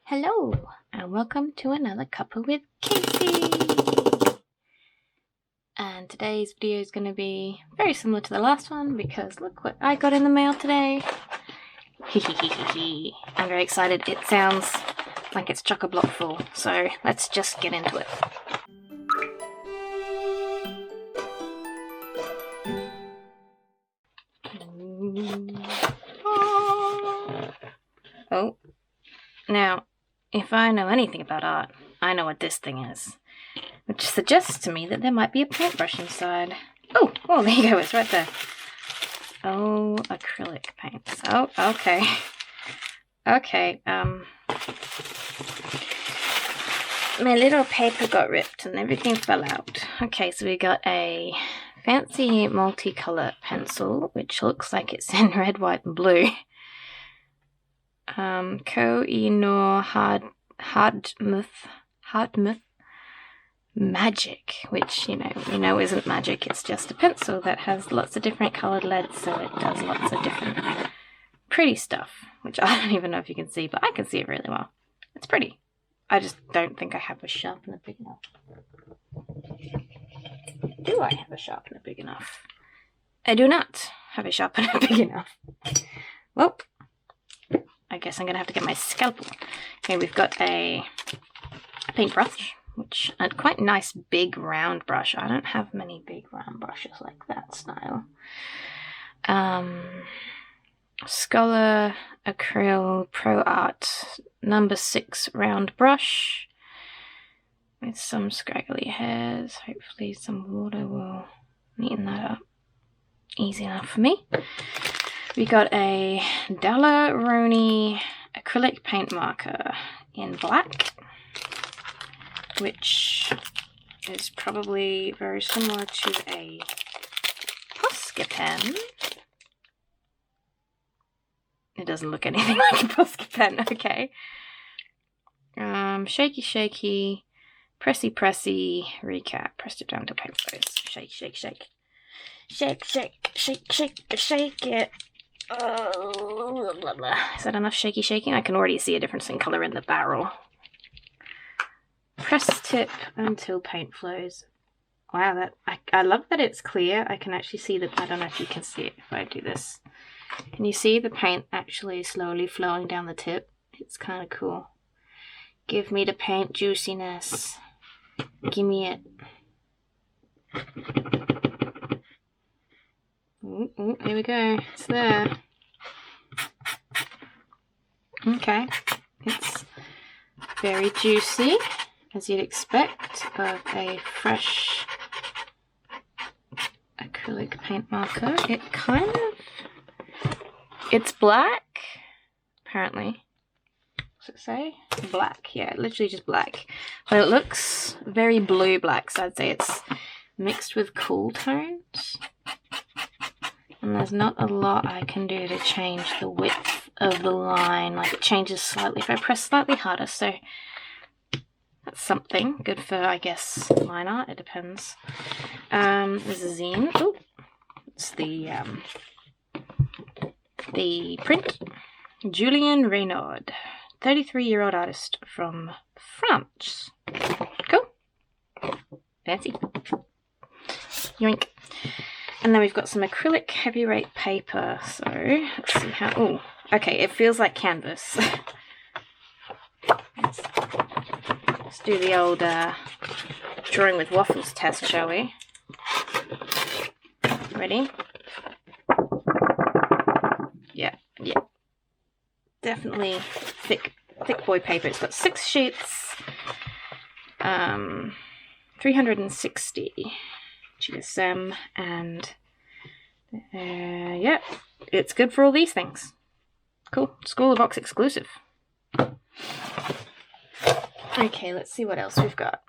Hello, and welcome to another Cuppa with Kaci. And today's video is going to be very similar to the last one because look what I got in the mail today. I'm very excited. It sounds like it's chock-a-block full, so let's just get into it. Oh, now, if I know anything about art, I know what this thing is, which suggests to me that there might be a paintbrush inside. Oh, there you go, it's right there. Oh, acrylic paints. Oh, okay. Okay, my little paper got ripped and everything fell out. Okay, so we got a fancy multicolour pencil, which looks like it's in red, white, and blue. Koh-i-noor Hardtmuth Magic, which you know isn't magic. It's just a pencil that has lots of different coloured leads, so it does lots of different pretty stuff, which I don't even know if you can see, but I can see it really well. It's pretty. I just don't think I have a sharpener big enough. Do I have a sharpener big enough? I do not have a sharpener big enough. Well, I guess I'm going to have to get my scalpel. Okay, we've got a paintbrush, which a quite nice big round brush. I don't have many big round brushes like that style. Scholar Acryl Pro Art number 6 round brush with some scraggly hairs. Hopefully some water will neaten that up. Easy enough for me. We got a Daler-Rowney acrylic paint marker in black, which is probably very similar to a Posca pen. It doesn't look anything like a Posca pen, okay. Shaky, shaky, pressy, pressy, recap, pressed it down to paint flows. Shake, shake, shake. Shake, shake, shake, shake, shake it. Oh, blah, blah. Is that enough shaky shaking? I can already see a difference in colour in the barrel. Press tip until paint flows. Wow, I love that it's clear. I can actually see I don't know if you can see it if I do this. Can you see the paint actually slowly flowing down the tip? It's kind of cool. Give me the paint juiciness. Give me it. Ooh, here we go. It's there. Okay. It's very juicy, as you'd expect of a fresh acrylic paint marker. It's black, apparently. What's it say? Black, yeah, literally just black. But it looks very blue-black, so I'd say it's mixed with cool tones. And there's not a lot I can do to change the width of the line. Like, it changes slightly if I press slightly harder, so that's something good for, I guess, line art. It depends. There's a zine. Oh, it's the print. Julien Reynaud, 33-year-old artist from France. Cool. Fancy. Yoink. And then we've got some acrylic heavyweight paper. So let's see how. Oh, okay. It feels like canvas. Let's do the old drawing with waffles test, shall we? Ready? Yeah. Definitely thick boy paper. It's got 6 sheets. 360 GSM, and yeah, it's good for all these things. Cool. School of Ox exclusive. Okay, let's see what else we've got.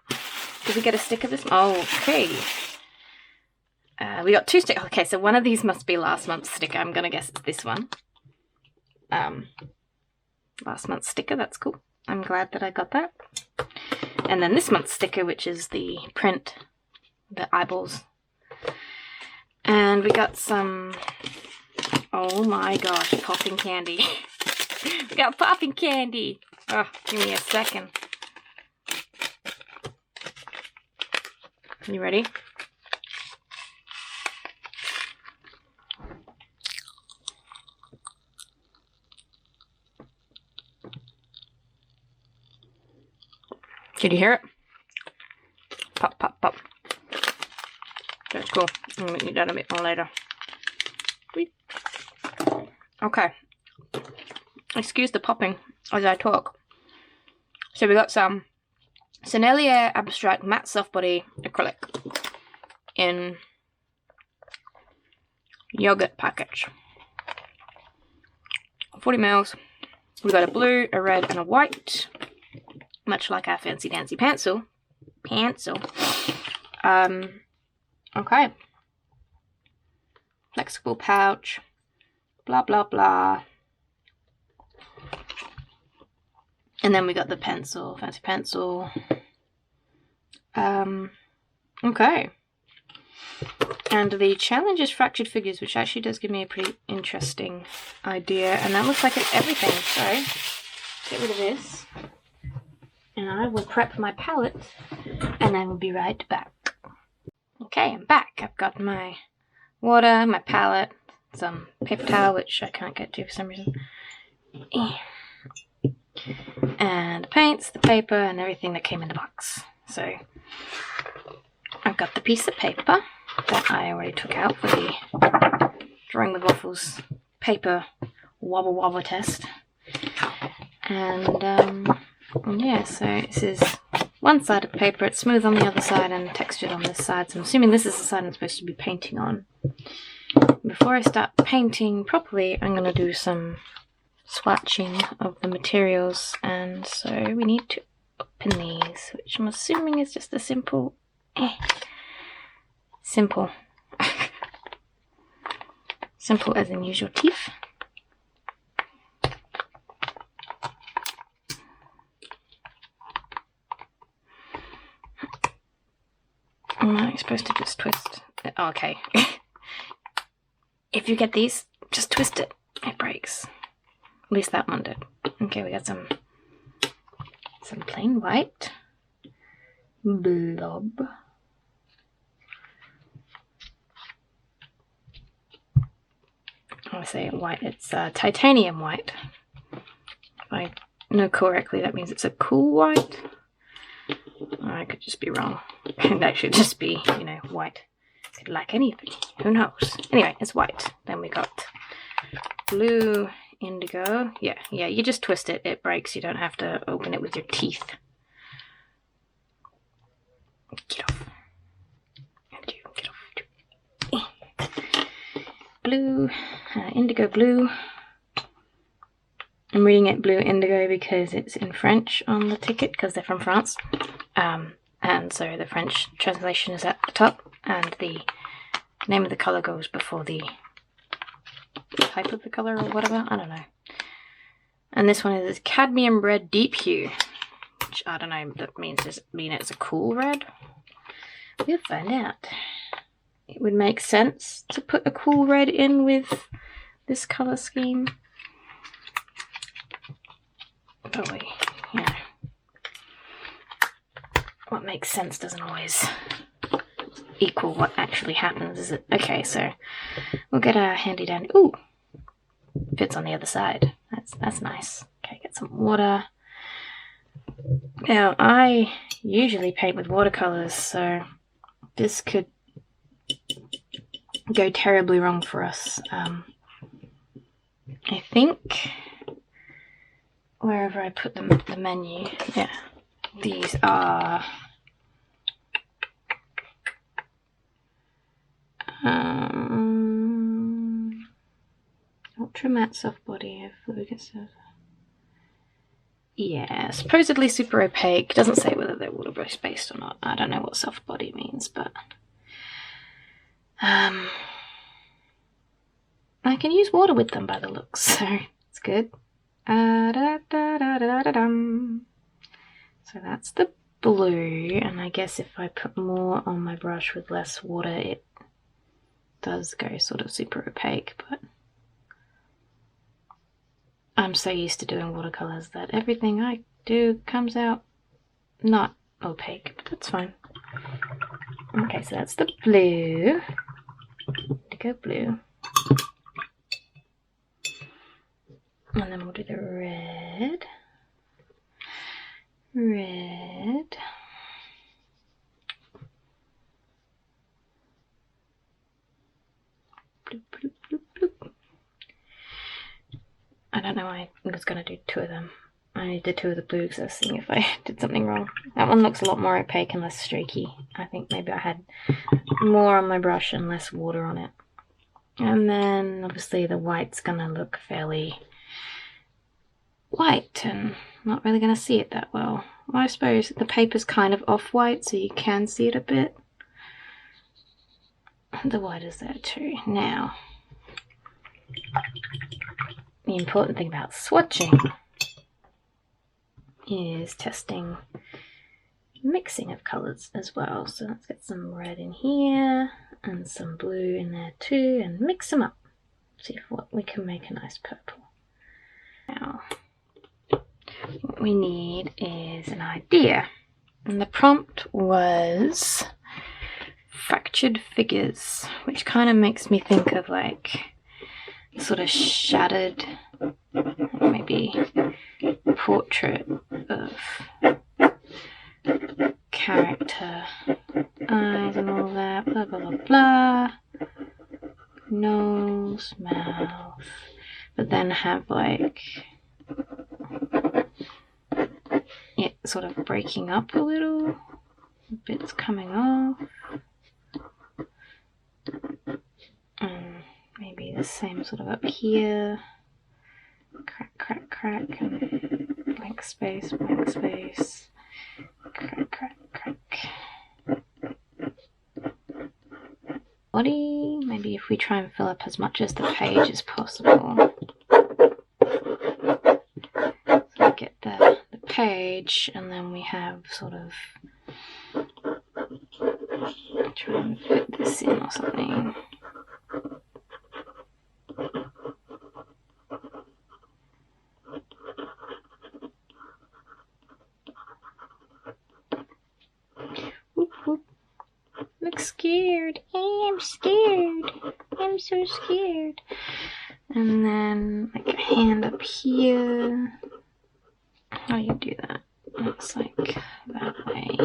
Did we get a sticker this month? Oh, okay. We got 2 stickers. Okay, so one of these must be last month's sticker. I'm gonna guess it's this one. Last month's sticker, that's cool. I'm glad that I got that. And then this month's sticker, which is the print, the eyeballs. And we got some, oh my gosh, popping candy. We got popping candy. Oh, give me a second. You ready? Did you hear it? Pop, pop, pop. That's cool. I'm gonna eat that a bit more later. Okay. Excuse the popping as I talk. So we got some Sennelier Abstract Matte Soft Body Acrylic in yogurt package. 40 mils. We got a blue, a red, and a white. Much like our fancy dancy pencil. Okay. Flexible pouch. Blah, blah, blah. And then we got the pencil, fancy pencil. Okay. And the challenge is fractured figures, which actually does give me a pretty interesting idea. And that looks like it's everything. So, get rid of this. And I will prep my palette, and I will be right back. Okay, I'm back. I've got my water, my palette, some paper towel, which I can't get to for some reason. And the paints, the paper, and everything that came in the box. So, I've got the piece of paper that I already took out for the Drawing with Waffles paper wobble wobble test. And, yeah, so this is one side of the paper. It's smooth on the other side and textured on this side. So I'm assuming this is the side I'm supposed to be painting on. Before I start painting properly, I'm going to do some swatching of the materials. And so we need to open these, which I'm assuming is just a simple... Simple. Simple as in use your teeth. Am I supposed to just twist it? Oh, okay. If you get these, just twist it. It breaks. At least that one did. Okay, we got some plain white. Blob. I say white, it's titanium white. If I know correctly, that means it's a cool white. Or I could just be wrong. That should just be, you know, white. Could like anything. Who knows? Anyway, it's white. Then we got blue indigo. Yeah, you just twist it. It breaks. You don't have to open it with your teeth. Get off. Get off. Blue, indigo blue. I'm reading it blue indigo because it's in French on the ticket because they're from France. And so the French translation is at the top and the name of the colour goes before the type of the colour or whatever. I don't know. And this one is cadmium red deep hue, which I don't know, that means, does it mean it's a cool red? We'll find out. It would make sense to put a cool red in with this colour scheme. But we, you know, what makes sense doesn't always equal what actually happens, is it? Okay, so we'll get our handy dandy. Ooh, fits on the other side. That's nice. Okay, get some water. Now, I usually paint with watercolors, so this could go terribly wrong for us. I think wherever I put them, the menu, yeah, these are ultra matte soft body. Yeah, supposedly super opaque. Doesn't say whether they're water-based based or not. I don't know what soft body means, but I can use water with them by the looks, so it's good. So that's the blue, and I guess if I put more on my brush with less water, it does go sort of super opaque, but I'm so used to doing watercolors that everything I do comes out not opaque, but that's fine. Okay, so that's the blue. Indigo blue. And then we'll do the red. Red. Bloop, bloop, bloop, bloop. I don't know why I was going to do two of them. I only did two of the blue because I was seeing if I did something wrong. That one looks a lot more opaque and less streaky. I think maybe I had more on my brush and less water on it. And then obviously the white's going to look fairly white and not really going to see it that well. Well, I suppose the paper's kind of off-white so you can see it a bit. The white is there too. Now, the important thing about swatching is testing mixing of colours as well. So let's get some red in here and some blue in there too and mix them up. See if what we can make a nice purple. Now, what we need is an idea. And the prompt was fractured figures, which kind of makes me think of like sort of shattered, maybe portrait of character, eyes and all that, blah blah blah blah, nose, mouth, but then have like it sort of breaking up a little, bits coming off. Maybe the same sort of up here, crack, crack, crack, and blank space, crack, crack, crack. Body, maybe if we try and fill up as much as the page as possible. So we get the page, and then we have sort of, try and fit this in or something. Look scared. I'm scared. I'm so scared. And then like a hand up here. How do you do that? It's like that way.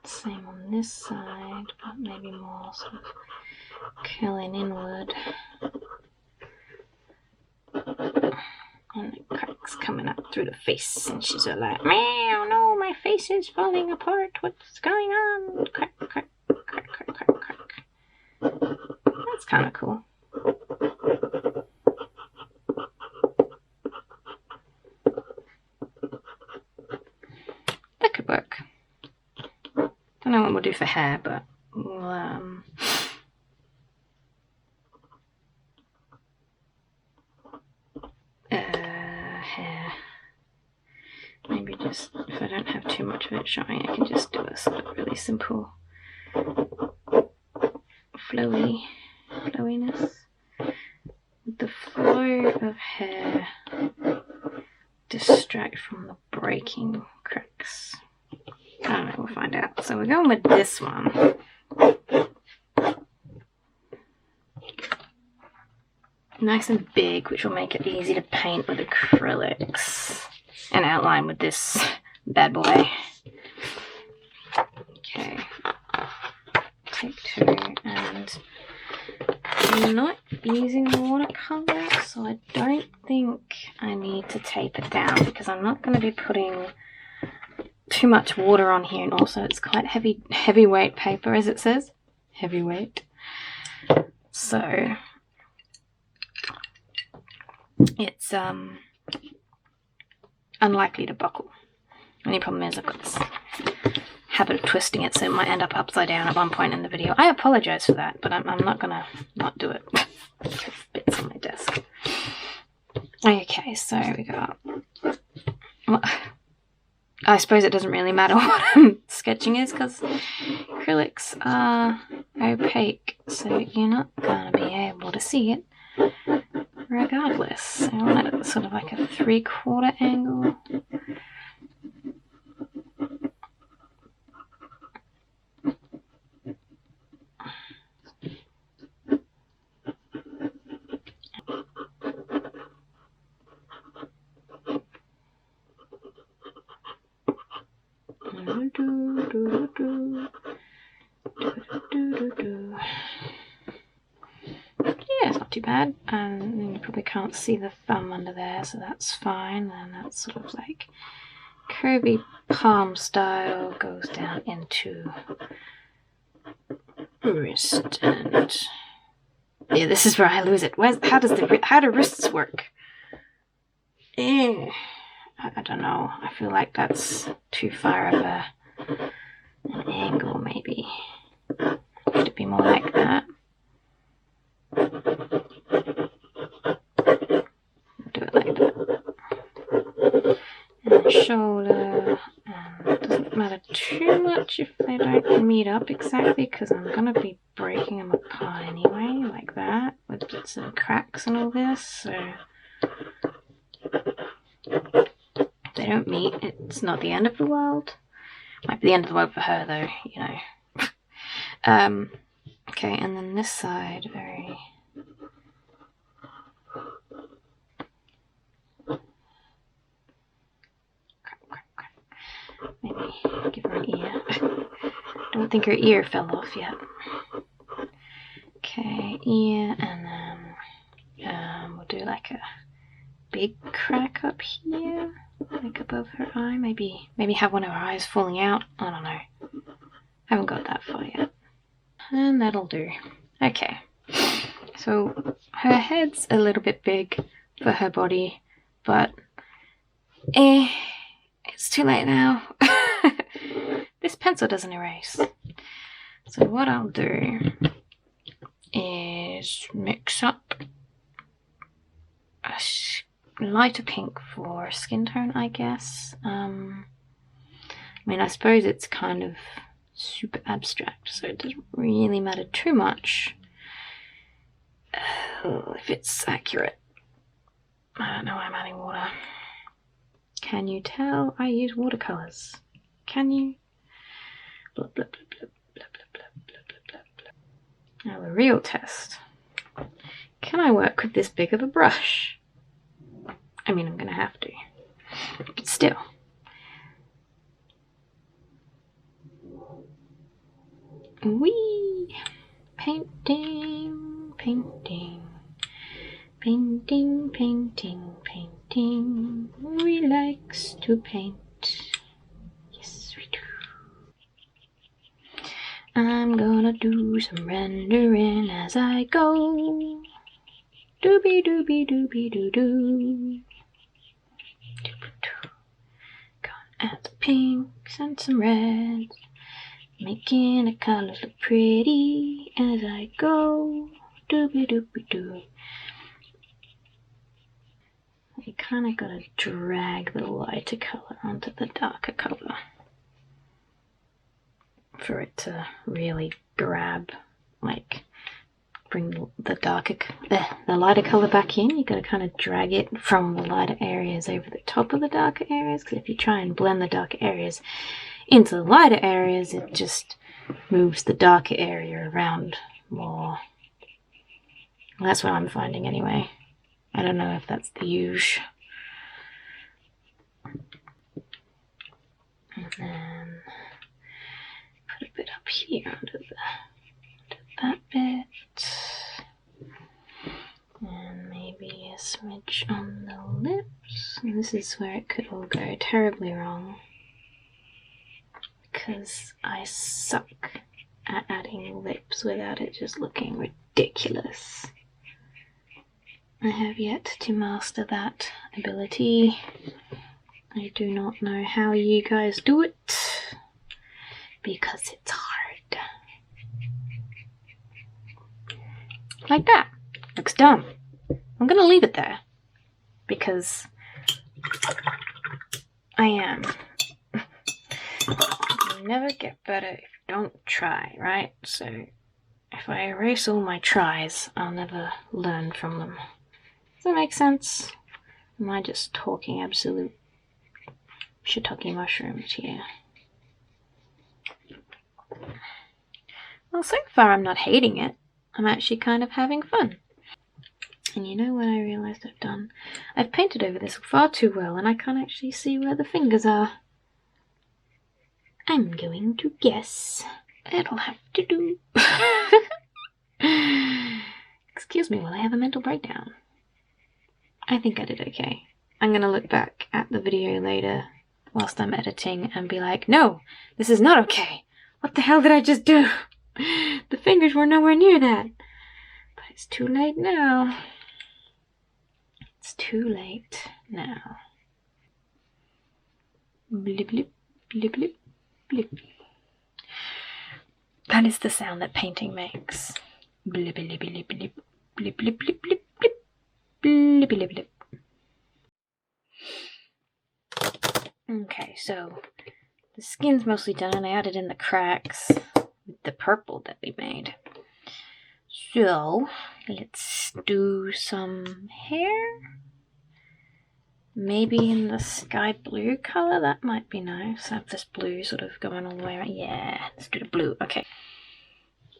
Same on this side, but maybe more sort of curling inward. And the crack's coming up through the face, and she's all like, meow, no, my face is falling apart. What's going on? Crack, crack, crack, crack, crack, crack. That's kind of cool. That could work. Don't know what we'll do for hair, but we'll hair. Maybe just, if I don't have too much of it showing, I can just do a sort of really simple flowiness. The flow of hair distract from the breaking cracks. I don't know, we'll find out. So we're going with this one. Nice and big, which will make it easy to paint with acrylics and outline with this bad boy. Okay, take two, and I'm not using watercolor, so I don't think I need to tape it down because I'm not going to be putting too much water on here, and also it's quite heavyweight paper, as it says, heavyweight. So it's unlikely to buckle. Only problem is I've got this habit of twisting it, so it might end up upside down at one point in the video. I apologize for that, but I'm not gonna not do it. Bits on my desk. Okay, so we got I suppose it doesn't really matter what I'm sketching is, because acrylics are opaque, so you're not going to be able to see it regardless. So I want it at sort of like a 3/4 angle. Yeah, it's not too bad. And you probably can't see the thumb under there, so that's fine. And that's sort of like curvy palm style, goes down into wrist, and yeah, this is where I lose it. How do wrists work? I don't know. I feel like that's too far of an angle, maybe. Could it be more like that? Do it like that. And the shoulder. It doesn't matter too much if they don't meet up exactly, because I'm going to be breaking them apart anyway, like that, with bits of cracks and all this, so if they don't meet, it's not the end of the world. Might be the end of the world for her though, you know. Okay, and then this side, very... Maybe give her an ear. Don't think her ear fell off yet. Okay, ear, and then we'll do like a big crack up here, like above her eye. Maybe have one of her eyes falling out. I don't know. Haven't got that far yet. And that'll do. Okay. So her head's a little bit big for her body, but it's too late now. This pencil doesn't erase. So what I'll do is mix up a lighter pink for skin tone, I guess. I mean, I suppose it's kind of super abstract, so it doesn't really matter too much if it's accurate. I don't know why I'm adding water. Can you tell I use watercolors? Can you? Blah, blah, blah, blah, blah, blah, blah, blah, blah. Now the real test. Can I work with this big of a brush? I mean, I'm going to have to, but still. Whee! Painting, painting, painting, painting, painting. We likes to paint. Yes, we do. I'm gonna do some rendering as I go. Doobie doobie doobie doo doo. Gonna add some pinks and some reds, making the colors look pretty as I go. Doobie doobie doo. You kind of gotta drag the lighter color onto the darker color for it to really grab, like bring the lighter color back in. You gotta kind of drag it from the lighter areas over the top of the darker areas, because if you try and blend the darker areas into the lighter areas, it just moves the darker area around more. Well, that's what I'm finding anyway. I don't know if that's the usual. And then put a bit up here under that bit. And maybe a smidge on the lips. And this is where it could all go terribly wrong, because I suck at adding lips without it just looking ridiculous. I have yet to master that ability. I do not know how you guys do it, because it's hard. Like that. Looks dumb. I'm gonna leave it there, because I am You never get better if you don't try, right? So if I erase all my tries, I'll never learn from them. Does that make sense? Am I just talking absolute shiitake mushrooms here? Well, so far I'm not hating it. I'm actually kind of having fun. And you know what I realised I've done? I've painted over this far too well and I can't actually see where the fingers are. I'm going to guess. It'll have to do. Excuse me while I have a mental breakdown. I think I did okay. I'm going to look back at the video later whilst I'm editing and be like, no, this is not okay. What the hell did I just do? The fingers were nowhere near that. But it's too late now. It's too late now. Blip, blip, blip, blip, blip. That is the sound that painting makes. Blip, blip, blip, blip, blip, blip, blip, blip, blip, blip, blip, blip. Okay, so the skin's mostly done and I added in the cracks with the purple that we made. So, let's do some hair. Maybe in the sky blue color, that might be nice. Have this blue sort of going all the way around. Yeah, let's do the blue. Okay.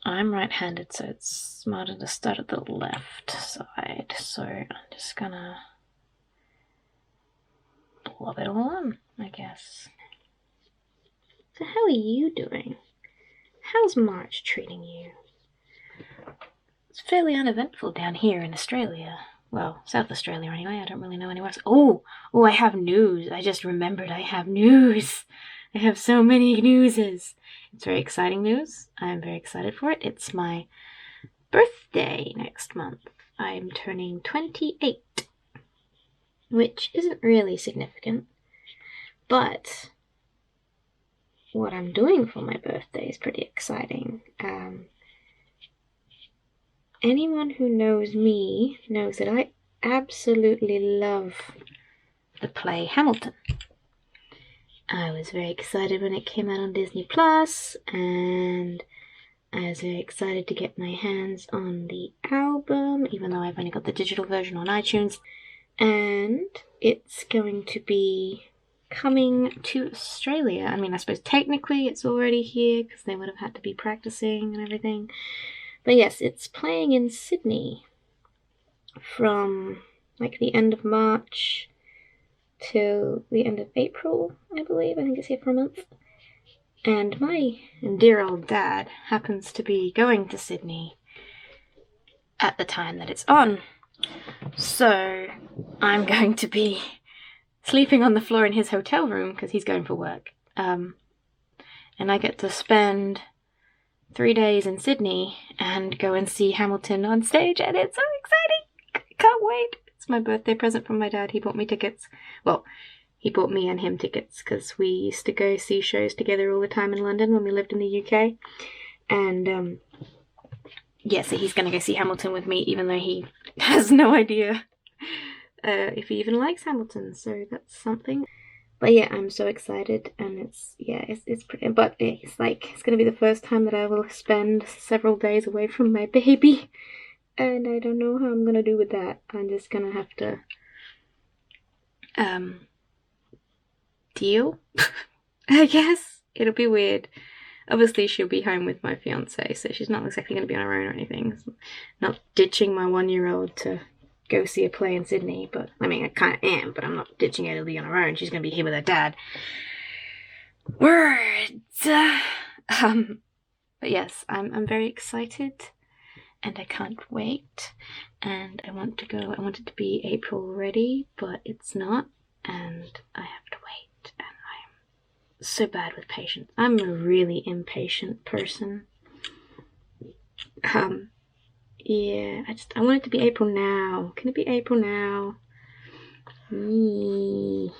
I'm right-handed, so it's smarter to start at the left side. So I'm just gonna blob it all on, I guess. So how are you doing? How's March treating you? It's fairly uneventful down here in Australia. Well, South Australia anyway, I don't really know anywhere else. Oh, I have news. I just remembered I have news. I have so many newses. It's very exciting news. I'm very excited for it. It's my birthday next month. I'm turning 28, which isn't really significant, but what I'm doing for my birthday is pretty exciting. Anyone who knows me knows that I absolutely love the play Hamilton. I was very excited when it came out on Disney Plus, and I was very excited to get my hands on the album, even though I've only got the digital version on iTunes. And it's going to be coming to Australia. I mean, I suppose technically it's already here because they would have had to be practicing and everything. But yes, it's playing in Sydney from like the end of March till the end of April, I believe. I think it's here for a month. And my dear old dad happens to be going to Sydney at the time that it's on. So I'm going to be sleeping on the floor in his hotel room because he's going for work. And I get to spend 3 days in Sydney and go and see Hamilton on stage, and it's so exciting! Can't wait! It's my birthday present from my dad. He bought me tickets. Well, he bought me and him tickets because we used to go see shows together all the time in London when we lived in the UK. And yeah, so he's going to go see Hamilton with me, even though he has no idea if he even likes Hamilton, so that's something. But yeah, I'm so excited, and it's pretty, but it's going to be the first time that I will spend several days away from my baby, and I don't know how I'm going to do with that. I'm just going to have to deal, I guess. It'll be weird. Obviously, she'll be home with my fiance, so she's not exactly going to be on her own or anything. Not ditching my 1-year-old to go see a play in Sydney, but I mean, I kind of am, but I'm not ditching her to be on her own. She's going to be here with her dad. Words! But yes, I'm very excited, and I can't wait, and I want to go. I want it to be April already, but it's not, and I have to wait, and I'm so bad with patience. I'm a really impatient person. Yeah, I want it to be April now. Can it be April now? I'm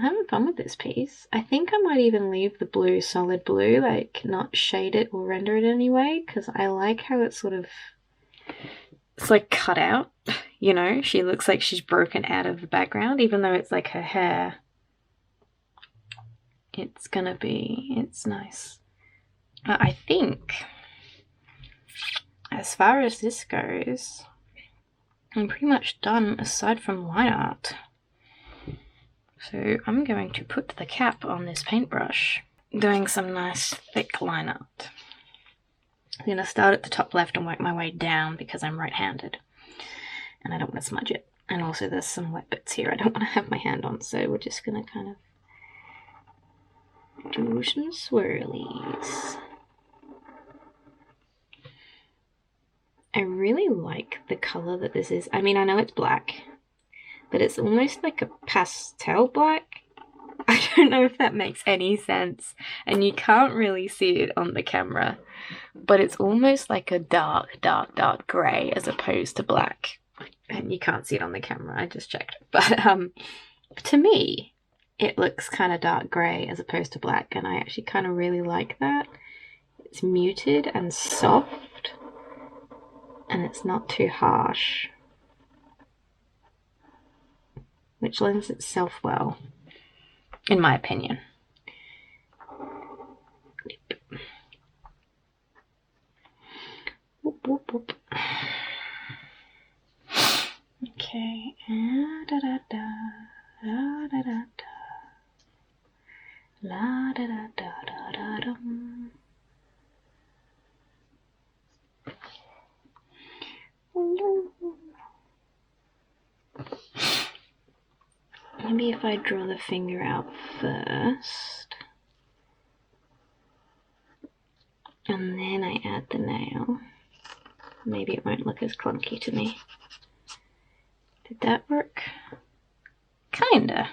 having fun with this piece. I think I might even leave the blue solid blue, like not shade it or render it anyway, because I like how it's sort of, it's like cut out, you know? She looks like she's broken out of the background, even though it's like her hair it's nice. I think as far as this goes, I'm pretty much done aside from line art. So I'm going to put the cap on this paintbrush, doing some nice thick line art. I'm going to start at the top left and work my way down because I'm right-handed and I don't want to smudge it. And also there's some wet bits here I don't want to have my hand on, so we're just going to kind of do some swirlies. I really like the colour that this is. I mean, I know it's black, but it's almost like a pastel black. I don't know if that makes any sense, and you can't really see it on the camera, but it's almost like a dark grey as opposed to black. And you can't see it on the camera, I just checked. But to me, it looks kind of dark grey as opposed to black, and I actually kind of really like that. It's muted and soft, and it's not too harsh, which lends itself well, in my opinion. Whoop, whoop, whoop. Okay, da da da, la da da da, la da da da da da dum. Maybe if I draw the finger out first, and then I add the nail, maybe it won't look as clunky to me. Did that work? Kinda.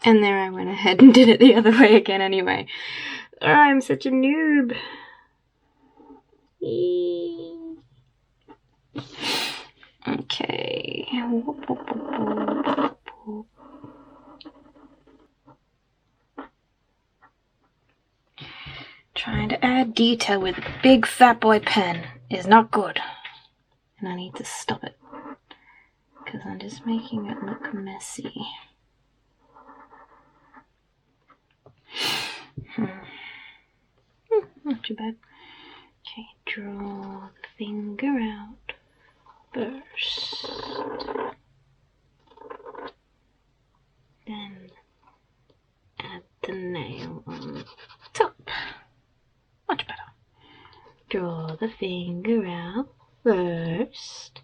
And there I went ahead and did it the other way again anyway. Oh, I'm such a noob. Okay. Trying to add detail with a big fat boy pen is not good. And I need to stop it, because I'm just making it look messy. Not too bad. Okay, draw the finger out first. Then add the nail on top. Much better. Draw the finger out first.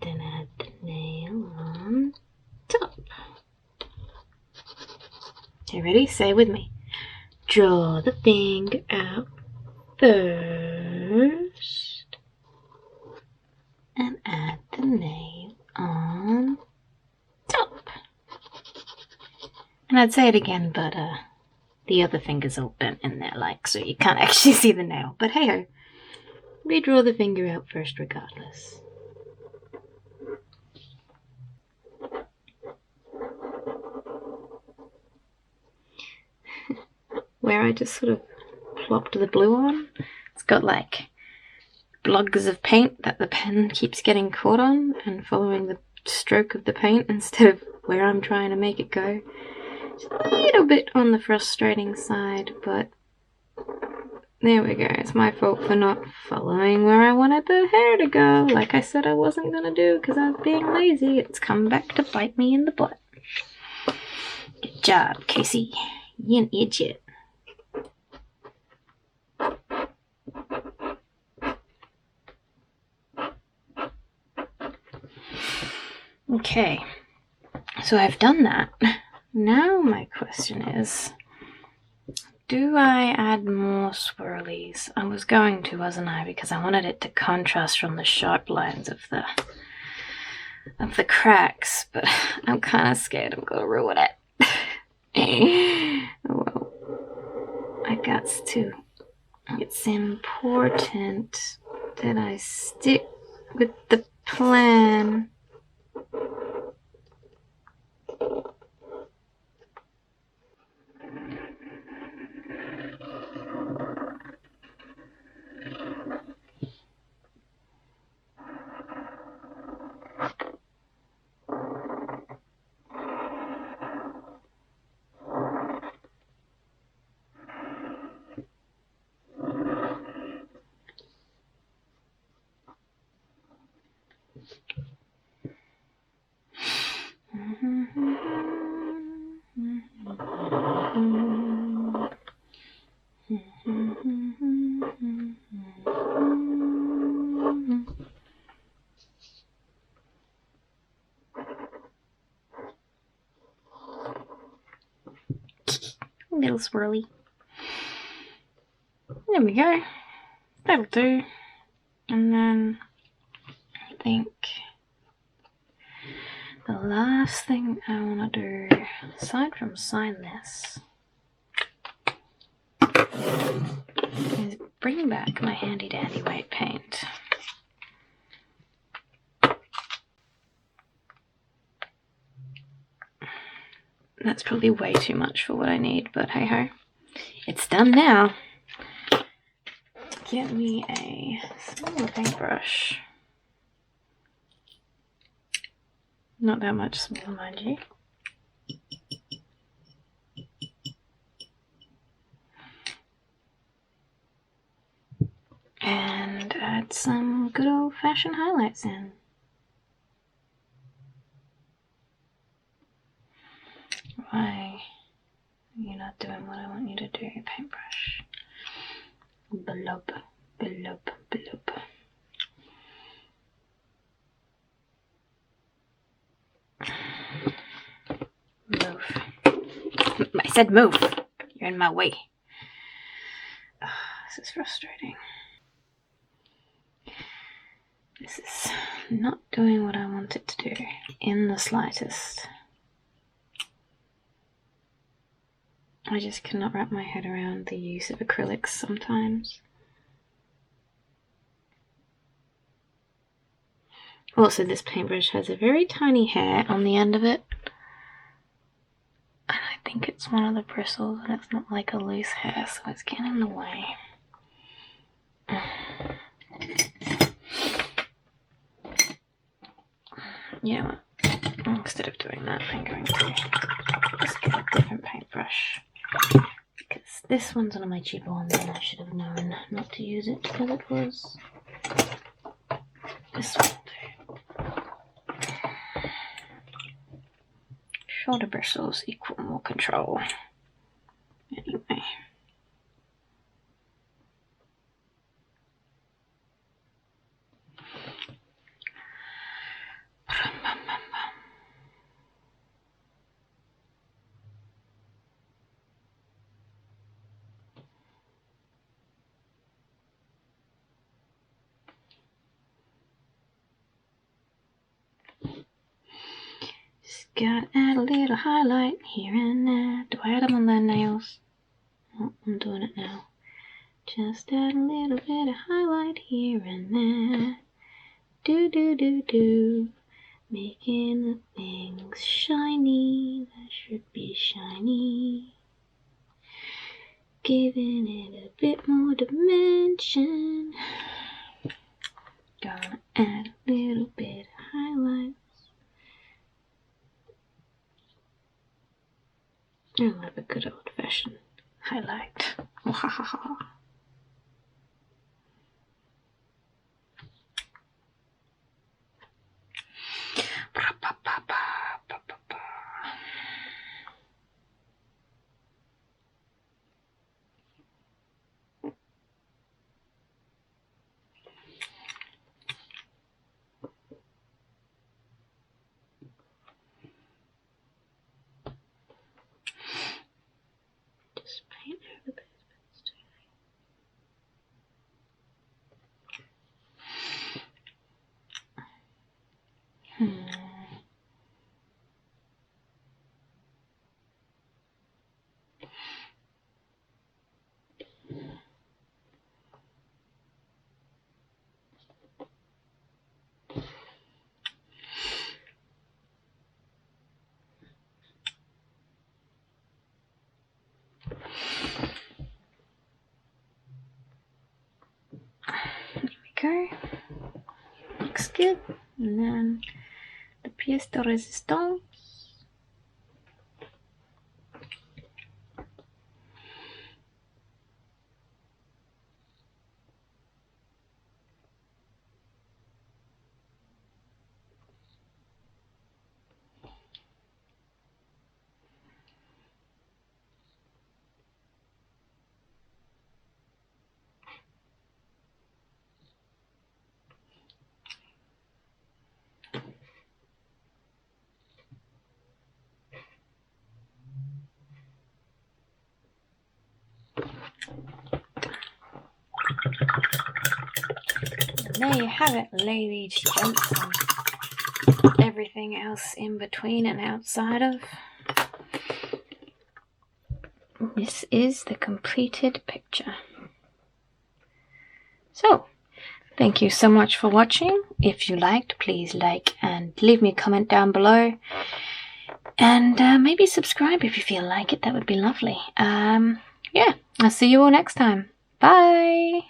Then add the nail on top. Okay, ready? Say it with me. Draw the finger out first. And add the nail on top. And I'd say it again, but the other finger's all bent in there, like, so you can't actually see the nail. But hey ho, we draw the finger out first regardless. Where I just sort of plopped the blue on, it's got like blogs of paint that the pen keeps getting caught on and following the stroke of the paint instead of where I'm trying to make it go. It's a little bit on the frustrating side, but there we go. It's my fault for not following where I wanted the hair to go, like I said I wasn't gonna do because I was being lazy. It's come back to bite me in the butt. Good job, Kaci. You're an idiot. Okay, so I've done that. Now my question is, do I add more swirlies? I was going to, wasn't I? Because I wanted it to contrast from the sharp lines of the cracks, but I'm kind of scared I'm gonna ruin it. Well, I got to. It's important that I stick with the plan. Little swirly. There we go. That'll do. And then I think the last thing I want to do, aside from sign this, is bring back my handy dandy white paint. That's probably way too much for what I need, but hey ho. It's done now. Get me a smaller paintbrush. Not that much smaller, mind you. And add some good old-fashioned highlights in. Why are you not doing what I want you to do, paintbrush? Blob, blob, blob. Move. I said move. You're in my way. Oh, this is frustrating. This is not doing what I want it to do in the slightest. I just cannot wrap my head around the use of acrylics sometimes. Also, this paintbrush has a very tiny hair on the end of it. And I think it's one of the bristles, and it's not like a loose hair, so it's getting in the way. You know what? Instead of doing that, I'm going to just get a different paintbrush. Because this one's one of my cheaper ones, and I should have known not to use it because it was this one too. Shorter bristles equal more control. Anyway. Gotta add a little highlight here and there. Do I add them on their nails? Oh, I'm doing it now. Just add a little bit of highlight here and there. Do do do do. Making the things shiny that should be shiny. Giving it a bit more dimension. Gonna add a little bit of highlight. I love a good old-fashioned highlight. Wahahaha. Just paint over those bits too. There we go. Looks good. And then the pièce de résistance. there you have it, ladies, gents, and everything else in between and outside of. This is the completed picture. So, thank you so much for watching. If you liked, please like and leave me a comment down below. And maybe subscribe if you feel like it. That would be lovely. Yeah, I'll see you all next time. Bye!